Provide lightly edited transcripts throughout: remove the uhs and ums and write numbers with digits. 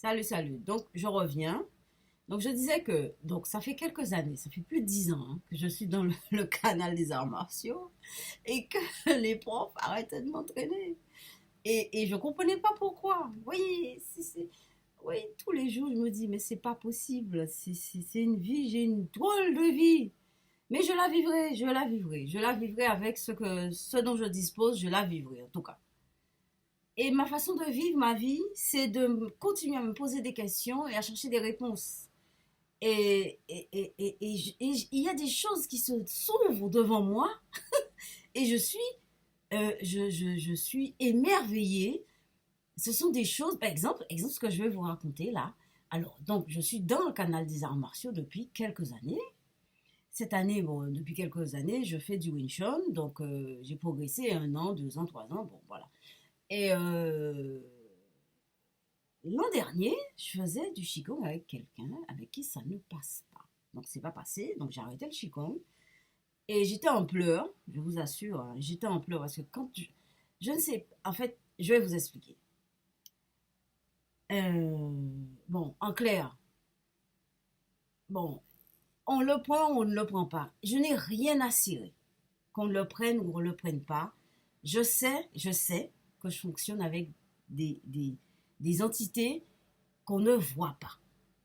Salut, salut. Donc, je reviens. Donc, je disais que donc ça fait quelques années, ça fait plus de 10 ans que je suis dans le canal des arts martiaux et que les profs arrêtaient de m'entraîner. Et je ne comprenais pas pourquoi. Vous voyez, oui, tous les jours, je me dis, mais c'est pas possible. C'est une vie, j'ai une drôle de vie. Mais je la vivrai, je la vivrai. Je la vivrai avec ce dont je dispose, je la vivrai en tout cas. Et ma façon de vivre ma vie, c'est de continuer à me poser des questions et à chercher des réponses. Et il y a des choses qui se s'ouvrent devant moi et je suis émerveillée. Ce sont des choses, par exemple, ce que je vais vous raconter là. Alors, donc, je suis dans le canal des arts martiaux depuis quelques années. Cette année, bon, depuis quelques années, je fais du Wing Chun, donc j'ai progressé 1 an, 2 ans, 3 ans, bon, voilà. Et l'an dernier, je faisais du Qigong avec quelqu'un avec qui ça ne passe pas. Donc, c'est pas passé, donc j'ai arrêté le Qigong. Et j'étais en pleurs, je vous assure, hein, j'étais en pleurs parce que je ne sais, en fait, je vais vous expliquer. Bon, en clair, bon, on le prend ou on ne le prend pas. Je n'ai rien à cirer. Qu'on le prenne ou qu'on ne le prenne pas. Je sais que je fonctionne avec des entités qu'on ne voit pas.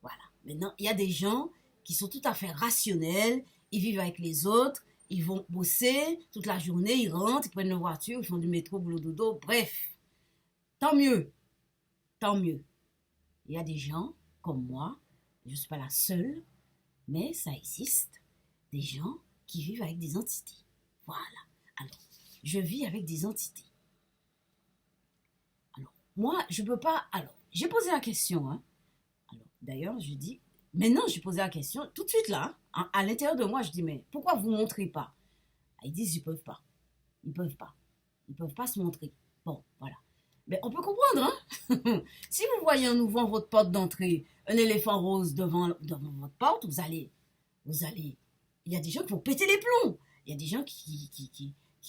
Voilà. Maintenant, il y a des gens qui sont tout à fait rationnels, ils vivent avec les autres, ils vont bosser toute la journée, ils rentrent, ils prennent leur voiture, ils font du métro, boulot, dodo, bref. Tant mieux, tant mieux. Il y a des gens comme moi, je ne suis pas la seule, mais ça existe, des gens qui vivent avec des entités. Voilà. Alors, je vis avec des entités. Alors, moi, je ne peux pas... Alors, j'ai posé la question, hein. Alors, d'ailleurs, je dis... Maintenant, j'ai posé la question, tout de suite là, hein, à l'intérieur de moi, je dis, mais pourquoi vous ne montrez pas? Ils disent, ils ne peuvent pas. Ils ne peuvent pas. Ils ne peuvent pas se montrer. Bon, voilà. Mais on peut comprendre, hein. Si vous voyez en ouvrant votre porte d'entrée un éléphant rose devant votre porte, vous allez, il y a des gens qui vont péter les plombs. Il y a des gens qui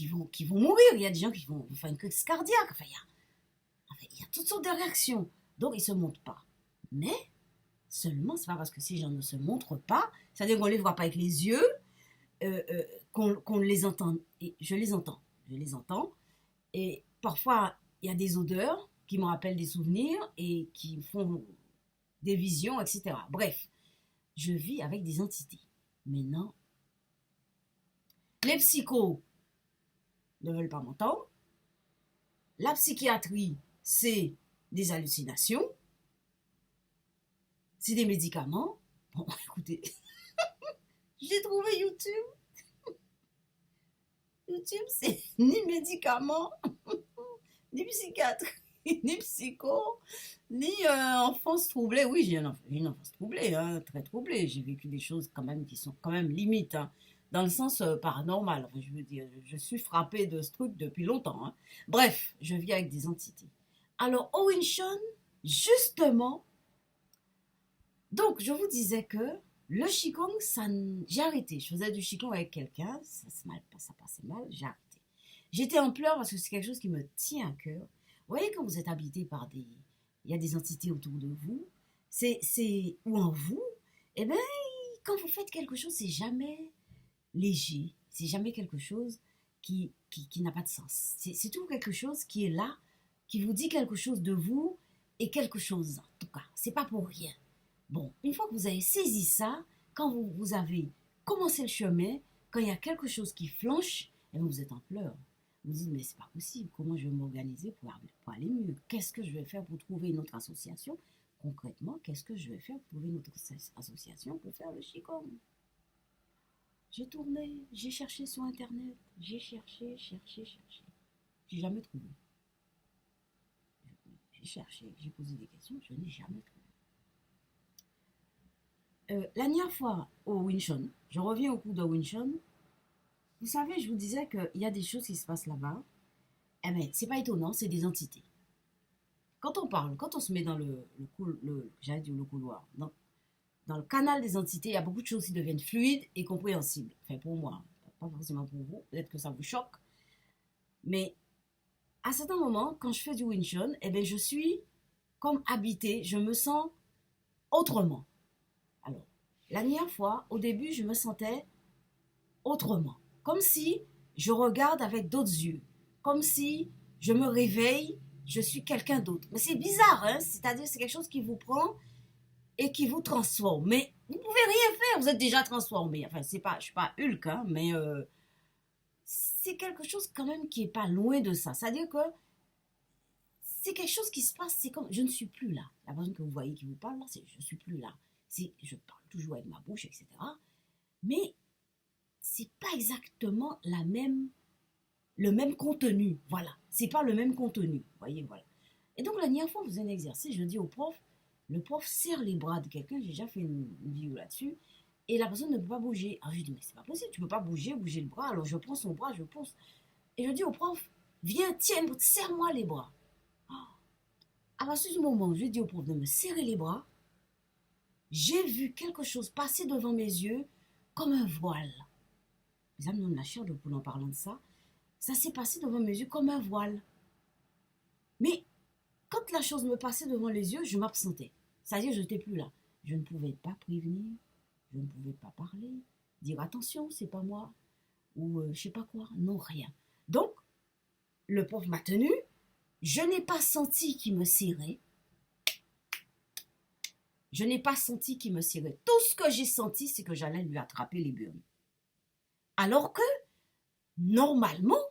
vont mourir. Il y a des gens qui vont faire une crise cardiaque. Il y a toutes sortes de réactions. Donc, ils ne se montrent pas. Mais, seulement, c'est pas parce que ces gens ne se montrent pas, c'est-à-dire qu'on ne les voit pas avec les yeux, qu'on les entend. Et je les entends. Je les entends. Et parfois, il y a des odeurs qui me rappellent des souvenirs et qui font des visions, etc. Bref, je vis avec des entités. Maintenant, les psychos ne veulent pas m'entendre. La psychiatrie, c'est des hallucinations. C'est des médicaments. Bon, écoutez, j'ai trouvé YouTube. YouTube, c'est ni médicaments, ni psychiatrie, ni psycho, ni enfance troublée. Oui, j'ai une enfance troublée, hein, très troublée. J'ai vécu des choses quand même qui sont quand même limites, hein, dans le sens paranormal. Enfin, je veux dire, je suis frappée de ce truc depuis longtemps, hein. Bref, je vis avec des entités. Alors, Owen Sean, justement, donc je vous disais que le Qigong, j'ai arrêté. Je faisais du Qigong avec quelqu'un, ça passait mal, j'ai arrêté. J'étais en pleurs parce que c'est quelque chose qui me tient à cœur. Vous voyez, quand vous êtes habité par il y a des entités autour de vous, ou en vous, eh bien, quand vous faites quelque chose, c'est jamais léger, c'est jamais quelque chose qui n'a pas de sens. C'est toujours quelque chose qui est là, qui vous dit quelque chose de vous et quelque chose, en tout cas, c'est pas pour rien. Bon, une fois que vous avez saisi ça, quand vous avez commencé le chemin, quand il y a quelque chose qui flanche, et vous êtes en pleurs. Vous dites, mais c'est pas possible, comment je vais m'organiser pour aller mieux? Qu'est-ce que je vais faire pour trouver une autre association? Concrètement, qu'est-ce que je vais faire pour trouver une autre association pour faire le Qigong? J'ai tourné, j'ai cherché sur Internet, j'ai cherché, cherché, cherché. J'ai jamais trouvé. J'ai cherché, j'ai posé des questions, je n'ai jamais trouvé. La dernière fois au Wing Chun, je reviens au cours de Wing Chun. Vous savez, je vous disais qu'il y a des choses qui se passent là-bas. Eh bien, c'est pas étonnant, c'est des entités. Quand on parle, quand on se met dans j'allais dire le couloir, dans le canal des entités, il y a beaucoup de choses qui deviennent fluides et compréhensibles. Enfin, pour moi, pas forcément pour vous, peut-être que ça vous choque. Mais à certains moments, quand je fais du Wing Chun, eh bien, je suis comme habité, je me sens autrement. Alors, la dernière fois, au début, je me sentais autrement. Comme si je regarde avec d'autres yeux. Comme si je me réveille, je suis quelqu'un d'autre. Mais c'est bizarre, hein? C'est-à-dire c'est quelque chose qui vous prend et qui vous transforme. Mais vous pouvez rien faire, vous êtes déjà transformé. Enfin, c'est pas, je suis pas Hulk, hein, mais c'est quelque chose quand même qui est pas loin de ça. C'est-à-dire que c'est quelque chose qui se passe, c'est comme, je ne suis plus là. La personne que vous voyez qui vous parle, là, c'est je ne suis plus là. C'est, je parle toujours avec ma bouche, etc. Mais c'est pas exactement le même contenu. Voilà, c'est pas le même contenu. Vous voyez, voilà. Et donc, la dernière fois, on faisait un exercice, je dis au prof, le prof serre les bras de quelqu'un, j'ai déjà fait une vidéo là-dessus, et la personne ne peut pas bouger. Alors, je dis, mais c'est pas possible, tu peux pas bouger le bras. Alors, je prends son bras, je pousse. Et je dis au prof, viens, tiens, serre-moi les bras. À partir du moment où je dis au prof de me serrer les bras, j'ai vu quelque chose passer devant mes yeux comme un voile. Les amis, on a la chair de poule en parlant de ça. Ça s'est passé devant mes yeux comme un voile. Mais quand la chose me passait devant les yeux, je m'absentais. C'est-à-dire, je n'étais plus là. Je ne pouvais pas prévenir, je ne pouvais pas parler, dire attention, c'est pas moi, ou je sais pas quoi. Non, rien. Donc, le prof m'a tenu. Je n'ai pas senti qu'il me serrait. Je n'ai pas senti qu'il me serrait. Tout ce que j'ai senti, c'est que j'allais lui attraper les burnes. Alors que, normalement,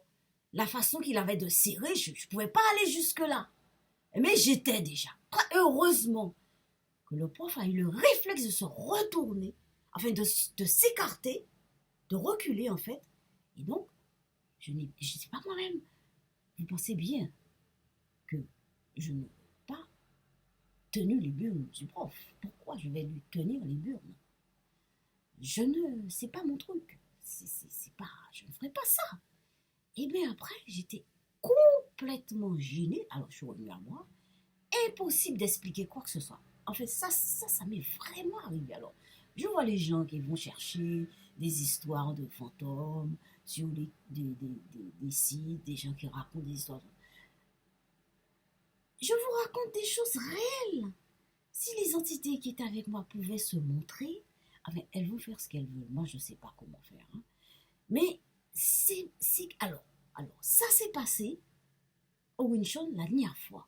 la façon qu'il avait de serrer, je ne pouvais pas aller jusque-là. Mais j'étais déjà. Heureusement que le prof a eu le réflexe de se retourner, enfin de s'écarter, de reculer en fait. Et donc, je ne sais pas moi-même. Vous pensez bien que je n'ai pas tenu les burnes du prof. Pourquoi je vais lui tenir les burnes? C'est pas mon truc. C'est pas, je ne ferai pas ça. Et bien après, j'étais complètement gênée. Alors je suis revenue à moi. Impossible d'expliquer quoi que ce soit. En fait, ça m'est vraiment arrivé. Alors, je vois les gens qui vont chercher des histoires de fantômes sur des sites, des gens qui racontent des histoires. Je vous raconte des choses réelles. Si les entités qui étaient avec moi pouvaient se montrer, enfin, elles vont faire ce qu'elles veulent. Moi, je ne sais pas comment faire. Hein. Mais alors, ça s'est passé au Winchon la dernière fois.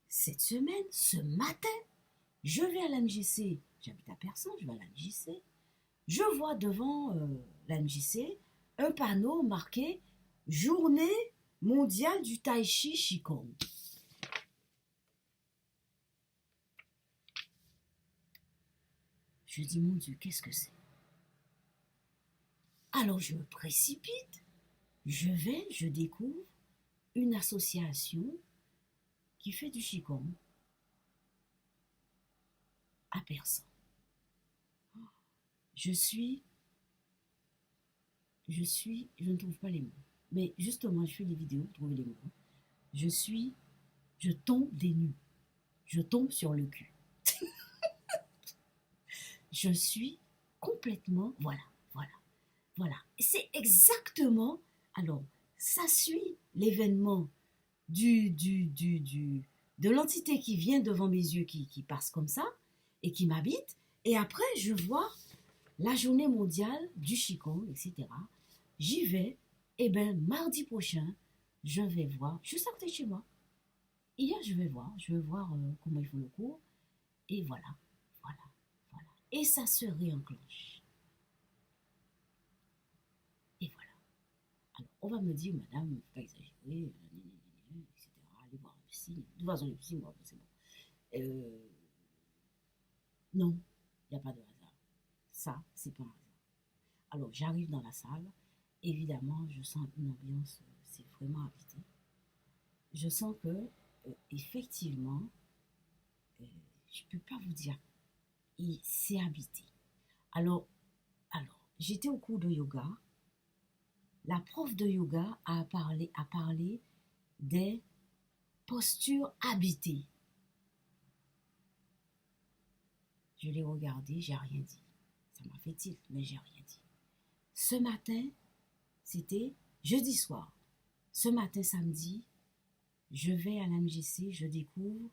Cette semaine, ce matin, je vais à l'MJC. J'habite à Persan, je vais à l'MJC. Je vois devant l'MJC un panneau marqué Journée mondiale du Tai Chi Qigong. Je dis, mon Dieu, qu'est-ce que c'est? Alors je me précipite, je découvre une association qui fait du Qigong à Persan. Je ne trouve pas les mots. Mais justement, je fais des vidéos pour trouver les mots. Je tombe des nues. Je tombe sur le cul. Je suis complètement, voilà. C'est exactement, alors, ça suit l'événement de l'entité qui vient devant mes yeux, qui passe comme ça, et qui m'habite, et après, je vois la journée mondiale du Qigong, etc. J'y vais, et bien, mardi prochain, je vais voir, juste à côté de chez moi. Hier, je vais voir comment ils font le cours, et voilà. Et ça se réenclenche. Et voilà. Alors, on va me dire, madame, il ne faut pas exagérer, etc. Allez voir un psy. De toute façon, le psy, moi, c'est bon. Non, il n'y a pas de hasard. Ça, c'est pas un hasard. Alors, j'arrive dans la salle. Évidemment, je sens une ambiance, c'est vraiment habité. Je sens que, effectivement, je ne peux pas vous dire, c'est habité. Alors, j'étais au cours de yoga. La prof de yoga a parlé des postures habitées. Je l'ai regardé, j'ai rien dit. Ça m'a fait tilt, mais j'ai rien dit. Ce matin, c'était jeudi soir. Ce matin, samedi, je vais à l'MJC, je découvre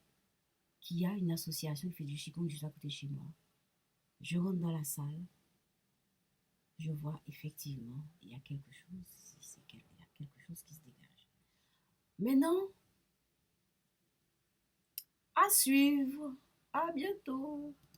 qu'il y a une association qui fait du Qigong juste à côté de chez moi. Je rentre dans la salle, je vois effectivement, il y a quelque chose, il y a quelque chose qui se dégage. Maintenant, à suivre. À bientôt.